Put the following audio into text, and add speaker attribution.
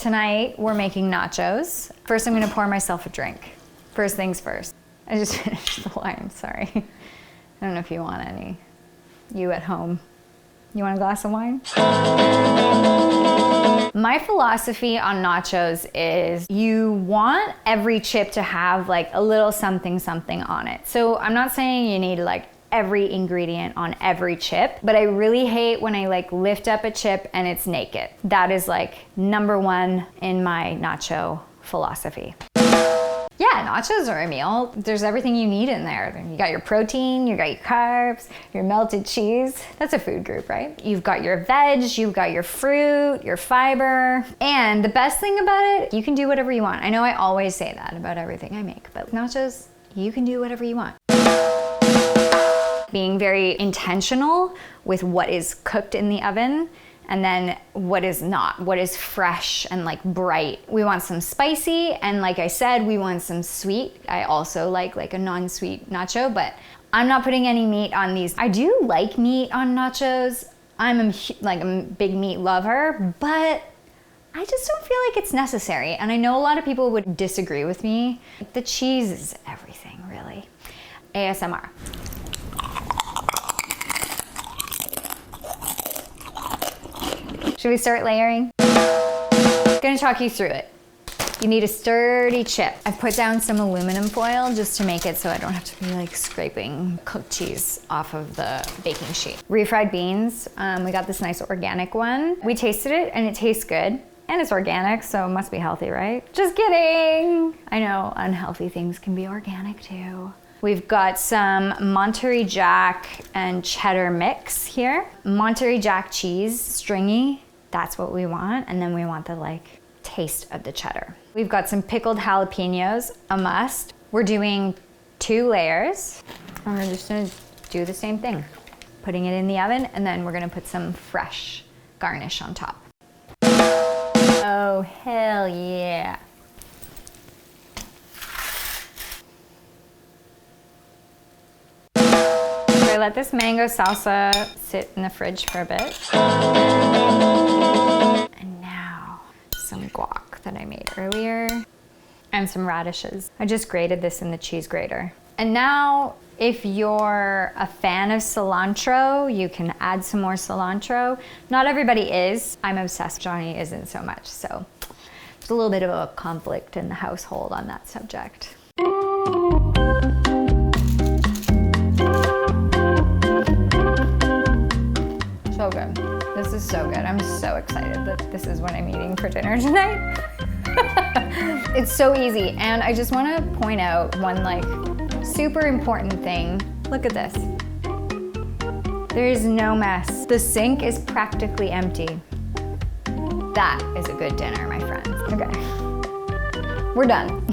Speaker 1: Tonight, we're making nachos. First, I'm gonna pour myself a drink. First things first. I just finished the wine, sorry. I don't know if you want any. You at home. You want a glass of wine? My philosophy on nachos is you want every chip to have like a little something something on it. So I'm not saying you need like every ingredient on every chip, but I really hate when I like lift up a chip and it's naked. That is like number one in my nacho philosophy. Yeah, nachos are a meal. There's everything you need in there. You got your protein, you got your carbs, your melted cheese. That's a food group, right? You've got your veg, you've got your fruit, your fiber. And the best thing about it, you can do whatever you want. I know I always say that about everything I make, but nachos, you can do whatever you want. Being very intentional with what is cooked in the oven and then what is not, what is fresh and like bright. We want some spicy, and like I said, we want some sweet. I also like a non-sweet nacho, but I'm not putting any meat on these. I do like meat on nachos. I'm a big meat lover, but I just don't feel like it's necessary. And I know a lot of people would disagree with me. The cheese is everything, really. ASMR. Should we start layering? I'm gonna talk you through it. You need a sturdy chip. I've put down some aluminum foil just to make it so I don't have to be like scraping cooked cheese off of the baking sheet. Refried beans, we got this nice organic one. We tasted it and it tastes good. And it's organic, so it must be healthy, right? Just kidding. I know unhealthy things can be organic too. We've got some Monterey Jack and cheddar mix here. Monterey Jack cheese, stringy, that's what we want. And then we want the like taste of the cheddar. We've got some pickled jalapenos, a must. We're doing 2 layers. And we're just gonna do the same thing. Putting it in the oven, and then we're gonna put some fresh garnish on top. Oh, hell yeah. I let this mango salsa sit in the fridge for a bit. And now some guac that I made earlier and some radishes. I just grated this in the cheese grater. And now, if you're a fan of cilantro, you can add some more cilantro. Not everybody is. I'm obsessed. Johnny isn't so much. So there's a little bit of a conflict in the household on that subject. So good. This is so good. I'm so excited that this is what I'm eating for dinner tonight. It's so easy, and I just want to point out one like super important thing. Look at this. There is no mess. The sink is practically empty. That is a good dinner, my friends. Okay. We're done.